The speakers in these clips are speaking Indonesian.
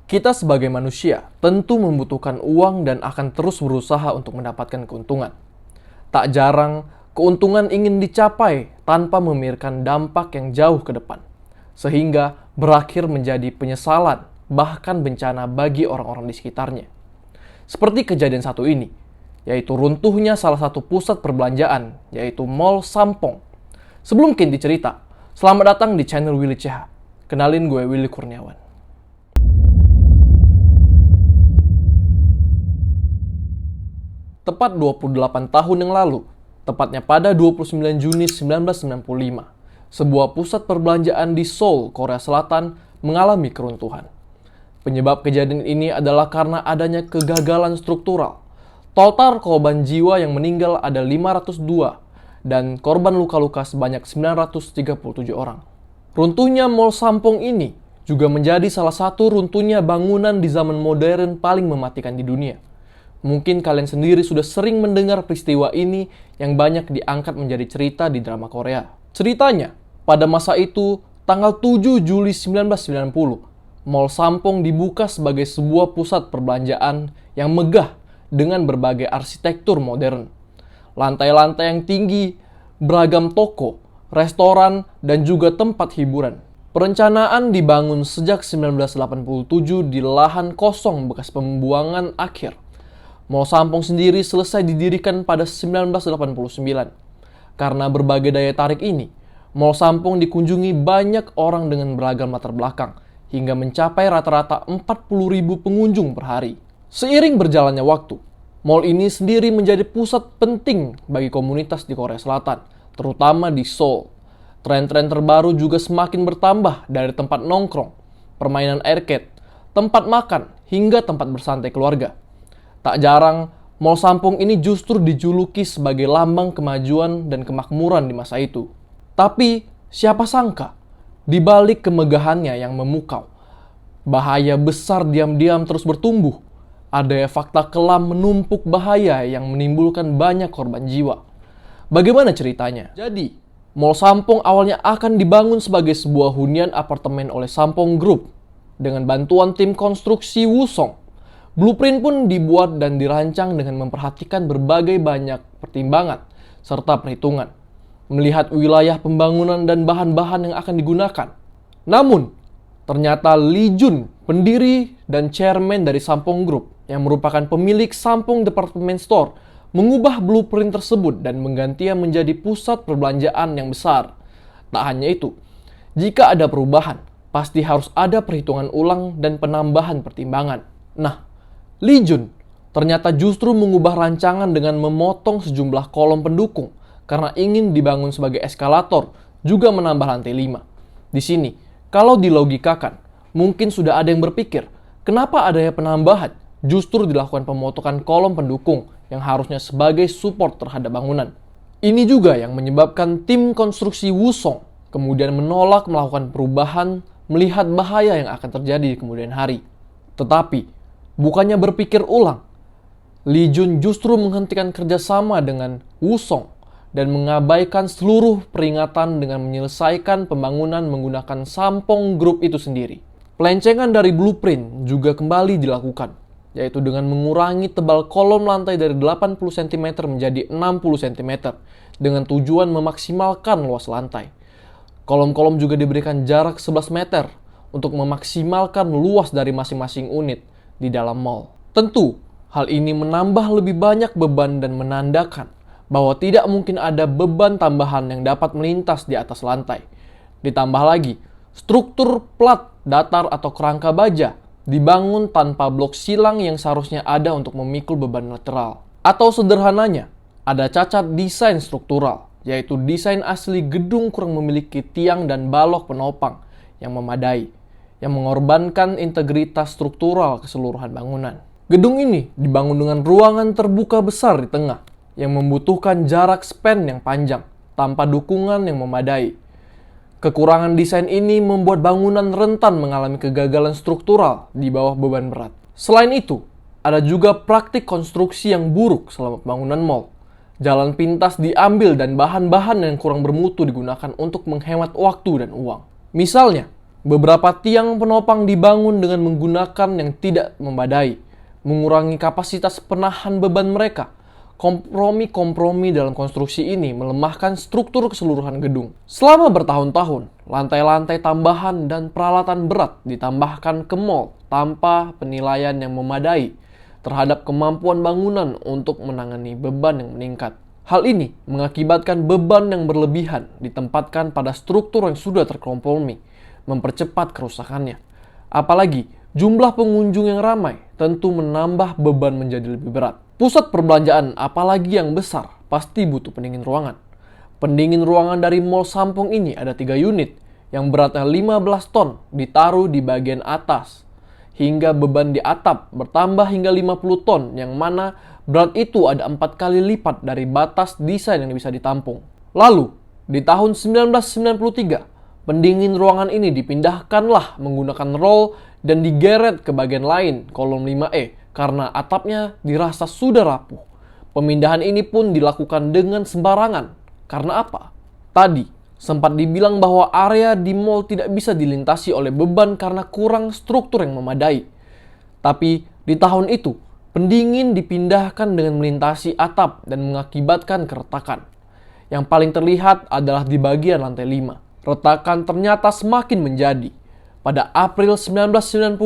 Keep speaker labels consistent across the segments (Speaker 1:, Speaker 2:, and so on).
Speaker 1: Kita sebagai manusia tentu membutuhkan uang dan akan terus berusaha untuk mendapatkan keuntungan. Tak jarang, keuntungan ingin dicapai tanpa memikirkan dampak yang jauh ke depan, sehingga berakhir menjadi penyesalan, bahkan bencana bagi orang-orang di sekitarnya. Seperti kejadian satu ini, yaitu runtuhnya salah satu pusat perbelanjaan, yaitu Mall Sampong. Sebelum Kinti cerita, selamat datang di channel Willy CH. Kenalin gue Willy Kurniawan. Tepat 28 tahun yang lalu, tepatnya pada 29 Juni 1995, sebuah pusat perbelanjaan di Seoul, Korea Selatan mengalami keruntuhan. Penyebab kejadian ini adalah karena adanya kegagalan struktural. Total korban jiwa yang meninggal ada 502 dan korban luka-luka sebanyak 937 orang. Runtuhnya Mall Sampong ini juga menjadi salah satu runtuhnya bangunan di zaman modern paling mematikan di dunia. Mungkin kalian sendiri sudah sering mendengar peristiwa ini yang banyak diangkat menjadi cerita di drama Korea. Ceritanya, pada masa itu, tanggal 7 Juli 1990, Mall Sampong dibuka sebagai sebuah pusat perbelanjaan yang megah dengan berbagai arsitektur modern. Lantai-lantai yang tinggi, beragam toko, restoran, dan juga tempat hiburan. Perencanaan dibangun sejak 1987 di lahan kosong bekas pembuangan akhir. Mall Sampong sendiri selesai didirikan pada 1989. Karena berbagai daya tarik ini, Mall Sampong dikunjungi banyak orang dengan beragam latar belakang, hingga mencapai rata-rata 40.000 pengunjung per hari. Seiring berjalannya waktu, mall ini sendiri menjadi pusat penting bagi komunitas di Korea Selatan, terutama di Seoul. Tren-tren terbaru juga semakin bertambah dari tempat nongkrong, permainan arcade, tempat makan, hingga tempat bersantai keluarga. Tak jarang, Mall Sampong ini justru dijuluki sebagai lambang kemajuan dan kemakmuran di masa itu. Tapi, siapa sangka, di balik kemegahannya yang memukau, bahaya besar diam-diam terus bertumbuh. Ada fakta kelam menumpuk bahaya yang menimbulkan banyak korban jiwa. Bagaimana ceritanya? Jadi, Mall Sampong awalnya akan dibangun sebagai sebuah hunian apartemen oleh Sampong Group dengan bantuan tim konstruksi Wusong. Blueprint pun dibuat dan dirancang dengan memperhatikan berbagai banyak pertimbangan serta perhitungan, melihat wilayah pembangunan dan bahan-bahan yang akan digunakan. Namun, ternyata Lee Jun, pendiri dan chairman dari Sampong Group, yang merupakan pemilik Sampong Department Store, mengubah blueprint tersebut dan menggantinya menjadi pusat perbelanjaan yang besar. Tak hanya itu, jika ada perubahan, pasti harus ada perhitungan ulang dan penambahan pertimbangan. Nah, Lee Jun ternyata justru mengubah rancangan dengan memotong sejumlah kolom pendukung karena ingin dibangun sebagai eskalator, juga menambah lantai 5. Di sini, kalau dilogikakan, mungkin sudah ada yang berpikir, kenapa adanya penambahan justru dilakukan pemotongan kolom pendukung yang harusnya sebagai support terhadap bangunan. Ini juga yang menyebabkan tim konstruksi Wusong kemudian menolak melakukan perubahan melihat bahaya yang akan terjadi di kemudian hari. Tetapi, bukannya berpikir ulang, Lee Jun justru menghentikan kerjasama dengan Wusong dan mengabaikan seluruh peringatan dengan menyelesaikan pembangunan menggunakan Sampong Group itu sendiri. Pelencengan dari blueprint juga kembali dilakukan, yaitu dengan mengurangi tebal kolom lantai dari 80 cm menjadi 60 cm dengan tujuan memaksimalkan luas lantai. Kolom-kolom juga diberikan jarak 11 meter untuk memaksimalkan luas dari masing-masing unit di dalam mall. Tentu, hal ini menambah lebih banyak beban dan menandakan bahwa tidak mungkin ada beban tambahan yang dapat melintas di atas lantai. Ditambah lagi, struktur plat, datar atau kerangka baja dibangun tanpa blok silang yang seharusnya ada untuk memikul beban lateral. Atau sederhananya, ada cacat desain struktural, yaitu desain asli gedung kurang memiliki tiang dan balok penopang yang memadai, yang mengorbankan integritas struktural keseluruhan bangunan. Gedung ini dibangun dengan ruangan terbuka besar di tengah, yang membutuhkan jarak span yang panjang, tanpa dukungan yang memadai. Kekurangan desain ini membuat bangunan rentan mengalami kegagalan struktural di bawah beban berat. Selain itu, ada juga praktik konstruksi yang buruk selama pembangunan mall. Jalan pintas diambil dan bahan-bahan yang kurang bermutu digunakan untuk menghemat waktu dan uang. Misalnya, Beberapa tiang penopang dibangun dengan menggunakan yang tidak memadai, mengurangi kapasitas penahan beban mereka. Kompromi-kompromi dalam konstruksi ini melemahkan struktur keseluruhan gedung. Selama bertahun-tahun, lantai-lantai tambahan dan peralatan berat ditambahkan ke mall tanpa penilaian yang memadai terhadap kemampuan bangunan untuk menangani beban yang meningkat. Hal ini mengakibatkan beban yang berlebihan ditempatkan pada struktur yang sudah terkompromi, mempercepat kerusakannya. Apalagi jumlah pengunjung yang ramai tentu menambah beban menjadi lebih berat. Pusat perbelanjaan apalagi yang besar pasti butuh pendingin ruangan. Pendingin ruangan dari Mall Sampung ini ada 3 unit yang beratnya 15 ton ditaruh di bagian atas. Hingga beban di atap bertambah hingga 50 ton yang mana berat itu ada 4 kali lipat dari batas desain yang bisa ditampung. Lalu, di tahun 1993, pendingin ruangan ini dipindahkanlah menggunakan roll dan digeret ke bagian lain kolom 5E karena atapnya dirasa sudah rapuh. Pemindahan ini pun dilakukan dengan sembarangan. Karena apa? Tadi sempat dibilang bahwa area di mall tidak bisa dilintasi oleh beban karena kurang struktur yang memadai. Tapi di tahun itu, pendingin dipindahkan dengan melintasi atap dan mengakibatkan keretakan. Yang paling terlihat adalah di bagian lantai 5. Retakan ternyata semakin menjadi. Pada April 1995,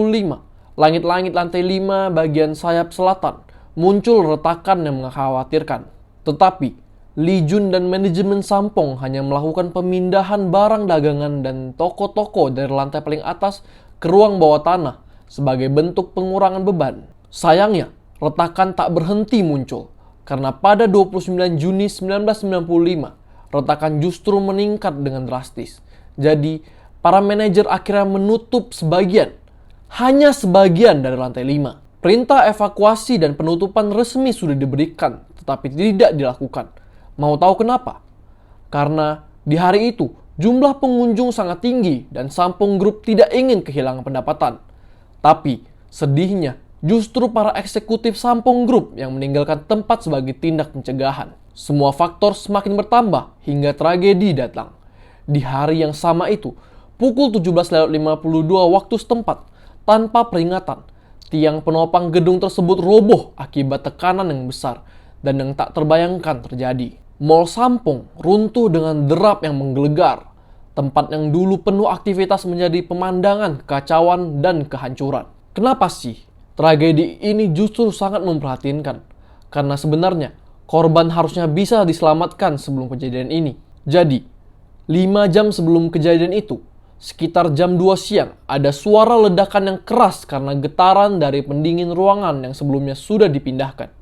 Speaker 1: langit-langit lantai 5 bagian sayap selatan muncul retakan yang mengkhawatirkan. Tetapi, Li Jun dan manajemen Sampong hanya melakukan pemindahan barang dagangan dan toko-toko dari lantai paling atas ke ruang bawah tanah sebagai bentuk pengurangan beban. Sayangnya, retakan tak berhenti muncul karena pada 29 Juni 1995, retakan justru meningkat dengan drastis. Jadi, para manajer akhirnya menutup hanya sebagian dari lantai 5. Perintah evakuasi dan penutupan resmi sudah diberikan, tetapi tidak dilakukan. Mau tahu kenapa? Karena di hari itu, jumlah pengunjung sangat tinggi dan Sampung Group tidak ingin kehilangan pendapatan. Tapi, sedihnya, justru para eksekutif Sampung Group yang meninggalkan tempat sebagai tindak pencegahan. Semua faktor semakin bertambah hingga tragedi datang. Di hari yang sama itu, pukul 17.52 waktu setempat, tanpa peringatan, tiang penopang gedung tersebut roboh akibat tekanan yang besar dan yang tak terbayangkan terjadi. Mall Sampung runtuh dengan derap yang menggelegar. Tempat yang dulu penuh aktivitas menjadi pemandangan kekacauan dan kehancuran. Kenapa sih tragedi ini justru sangat memprihatinkan? Karena sebenarnya korban harusnya bisa diselamatkan sebelum kejadian ini. Jadi, 5 jam sebelum kejadian itu, sekitar jam 2 siang, ada suara ledakan yang keras karena getaran dari pendingin ruangan yang sebelumnya sudah dipindahkan.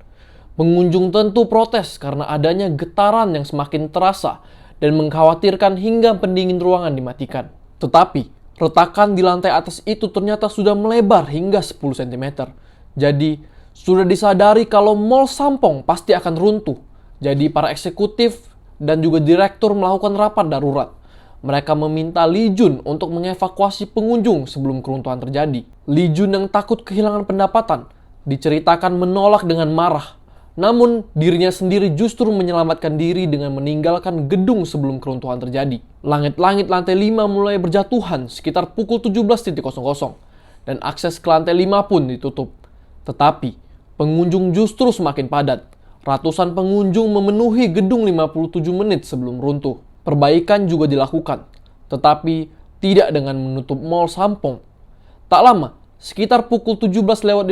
Speaker 1: Pengunjung tentu protes karena adanya getaran yang semakin terasa dan mengkhawatirkan hingga pendingin ruangan dimatikan. Tetapi, retakan di lantai atas itu ternyata sudah melebar hingga 10 cm. Jadi, sudah disadari kalau Mall Sampong pasti akan runtuh. Jadi, para eksekutif dan juga direktur melakukan rapat darurat. Mereka meminta Li Jun untuk mengevakuasi pengunjung sebelum keruntuhan terjadi. Li Jun yang takut kehilangan pendapatan diceritakan menolak dengan marah. Namun, dirinya sendiri justru menyelamatkan diri dengan meninggalkan gedung sebelum keruntuhan terjadi. Langit-langit lantai 5 mulai berjatuhan sekitar pukul 17.00 dan akses ke lantai 5 pun ditutup. Tetapi, pengunjung justru semakin padat. Ratusan pengunjung memenuhi gedung 57 menit sebelum runtuh. Perbaikan juga dilakukan, tetapi tidak dengan menutup Mall Sampong. Tak lama, sekitar pukul 17.52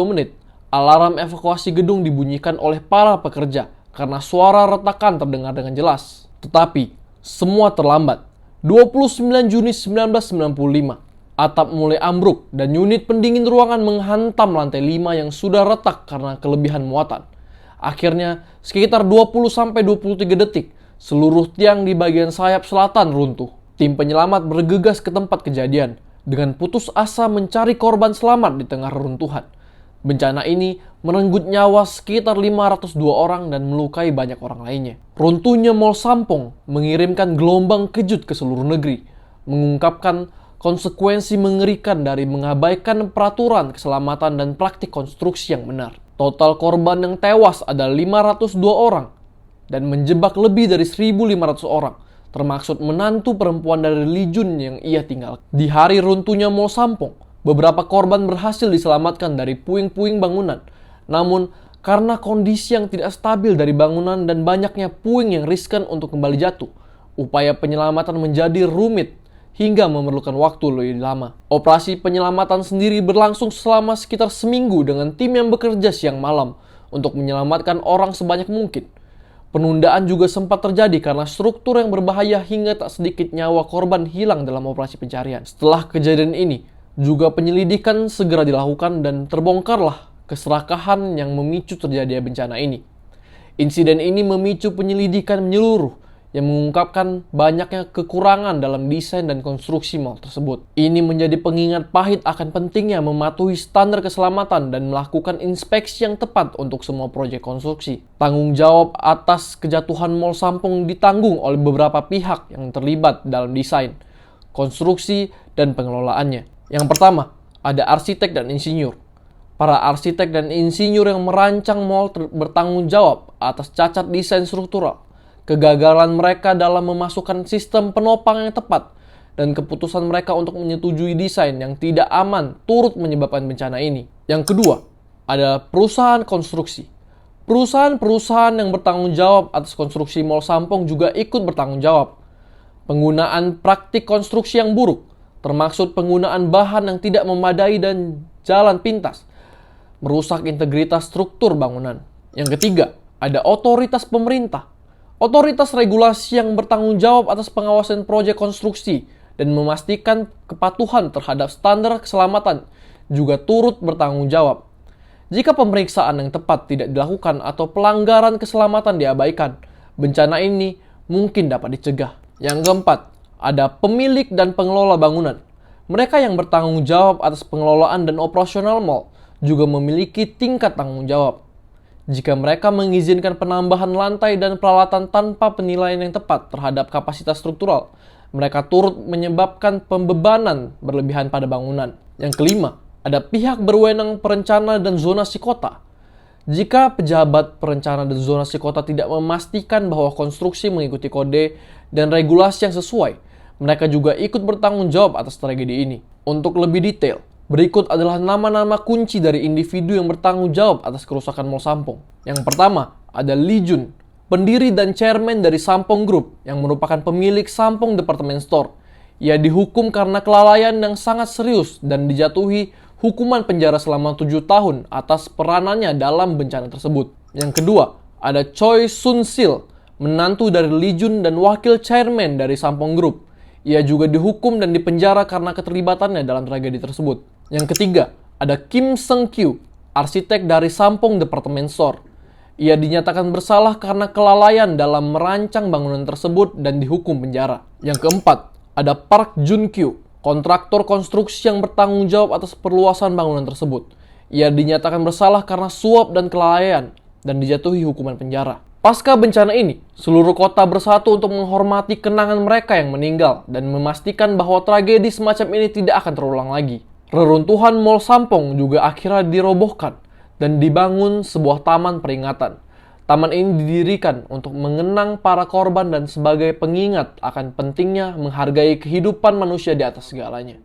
Speaker 1: menit, alarm evakuasi gedung dibunyikan oleh para pekerja karena suara retakan terdengar dengan jelas. Tetapi, semua terlambat. 29 Juni 1995, atap mulai ambruk dan unit pendingin ruangan menghantam lantai 5 yang sudah retak karena kelebihan muatan. Akhirnya, sekitar 20-23 detik, seluruh tiang di bagian sayap selatan runtuh. Tim penyelamat bergegas ke tempat kejadian dengan putus asa mencari korban selamat di tengah reruntuhan. Bencana ini merenggut nyawa sekitar 502 orang dan melukai banyak orang lainnya. Runtuhnya Mall Sampong mengirimkan gelombang kejut ke seluruh negeri, mengungkapkan konsekuensi mengerikan dari mengabaikan peraturan keselamatan dan praktik konstruksi yang benar. Total korban yang tewas adalah 502 orang dan menjebak lebih dari 1.500 orang. termaksud menantu perempuan dari Lee Jun yang ia tinggal. Di hari runtuhnya Mall Sampong, beberapa korban berhasil diselamatkan dari puing-puing bangunan. Namun, karena kondisi yang tidak stabil dari bangunan dan banyaknya puing yang riskan untuk kembali jatuh, upaya penyelamatan menjadi rumit hingga memerlukan waktu lebih lama. Operasi penyelamatan sendiri berlangsung selama sekitar seminggu dengan tim yang bekerja siang malam untuk menyelamatkan orang sebanyak mungkin. Penundaan juga sempat terjadi karena struktur yang berbahaya hingga tak sedikit nyawa korban hilang dalam operasi pencarian. Setelah kejadian ini, juga penyelidikan segera dilakukan dan terbongkarlah keserakahan yang memicu terjadinya bencana ini. Insiden ini memicu penyelidikan menyeluruh yang mengungkapkan banyaknya kekurangan dalam desain dan konstruksi mal tersebut. Ini menjadi pengingat pahit akan pentingnya mematuhi standar keselamatan dan melakukan inspeksi yang tepat untuk semua proyek konstruksi. Tanggung jawab atas kejatuhan Mall Sampong ditanggung oleh beberapa pihak yang terlibat dalam desain, konstruksi, dan pengelolaannya. Yang pertama, ada arsitek dan insinyur. Para arsitek dan insinyur yang merancang mall bertanggung jawab atas cacat desain struktural, kegagalan mereka dalam memasukkan sistem penopang yang tepat, dan keputusan mereka untuk menyetujui desain yang tidak aman turut menyebabkan bencana ini. Yang kedua, ada perusahaan konstruksi. Perusahaan-perusahaan yang bertanggung jawab atas konstruksi Mall Sampong juga ikut bertanggung jawab. Penggunaan praktik konstruksi yang buruk, termaksud penggunaan bahan yang tidak memadai dan jalan pintas, merusak integritas struktur bangunan. Yang ketiga, ada otoritas pemerintah. Otoritas regulasi yang bertanggung jawab atas pengawasan proyek konstruksi dan memastikan kepatuhan terhadap standar keselamatan juga turut bertanggung jawab. Jika pemeriksaan yang tepat tidak dilakukan atau pelanggaran keselamatan diabaikan, bencana ini mungkin dapat dicegah. Yang keempat, ada pemilik dan pengelola bangunan. Mereka yang bertanggung jawab atas pengelolaan dan operasional mall juga memiliki tingkat tanggung jawab. Jika mereka mengizinkan penambahan lantai dan peralatan tanpa penilaian yang tepat terhadap kapasitas struktural, mereka turut menyebabkan pembebanan berlebihan pada bangunan. Yang kelima, ada pihak berwenang perencana dan zonasi kota. Jika pejabat perencana dan zonasi kota tidak memastikan bahwa konstruksi mengikuti kode dan regulasi yang sesuai, mereka juga ikut bertanggung jawab atas tragedi ini. Untuk lebih detail, berikut adalah nama-nama kunci dari individu yang bertanggung jawab atas kerusakan Mall Sampong. Yang pertama, ada Lee Jun, pendiri dan chairman dari Sampong Group yang merupakan pemilik Sampong Department Store. Ia dihukum karena kelalaian yang sangat serius dan dijatuhi hukuman penjara selama 7 tahun atas peranannya dalam bencana tersebut. Yang kedua, ada Choi Sun Sil, menantu dari Lee Jun dan wakil chairman dari Sampong Group. Ia juga dihukum dan dipenjara karena keterlibatannya dalam tragedi tersebut. Yang ketiga, ada Kim Seung Kyu, arsitek dari Sampong Department Store. Ia dinyatakan bersalah karena kelalaian dalam merancang bangunan tersebut dan dihukum penjara. Yang keempat, ada Park Jun Kyu, kontraktor konstruksi yang bertanggung jawab atas perluasan bangunan tersebut. Ia dinyatakan bersalah karena suap dan kelalaian dan dijatuhi hukuman penjara. Pasca bencana ini, seluruh kota bersatu untuk menghormati kenangan mereka yang meninggal dan memastikan bahwa tragedi semacam ini tidak akan terulang lagi. Reruntuhan Mall Sampong juga akhirnya dirobohkan dan dibangun sebuah taman peringatan. Taman ini didirikan untuk mengenang para korban dan sebagai pengingat akan pentingnya menghargai kehidupan manusia di atas segalanya.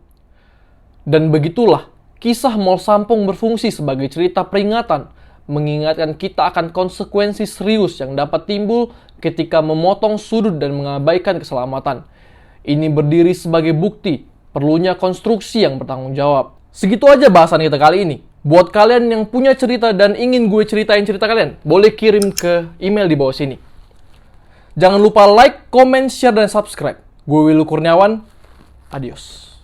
Speaker 1: Dan begitulah, kisah Mall Sampong berfungsi sebagai cerita peringatan, mengingatkan kita akan konsekuensi serius yang dapat timbul ketika memotong sudut dan mengabaikan keselamatan. Ini berdiri sebagai bukti perlunya konstruksi yang bertanggung jawab. Segitu aja bahasan kita kali ini. Buat kalian yang punya cerita dan ingin gue ceritain cerita kalian, boleh kirim ke email di bawah sini. Jangan lupa like, comment, share, dan subscribe. Gue Willy Kurniawan. Adios.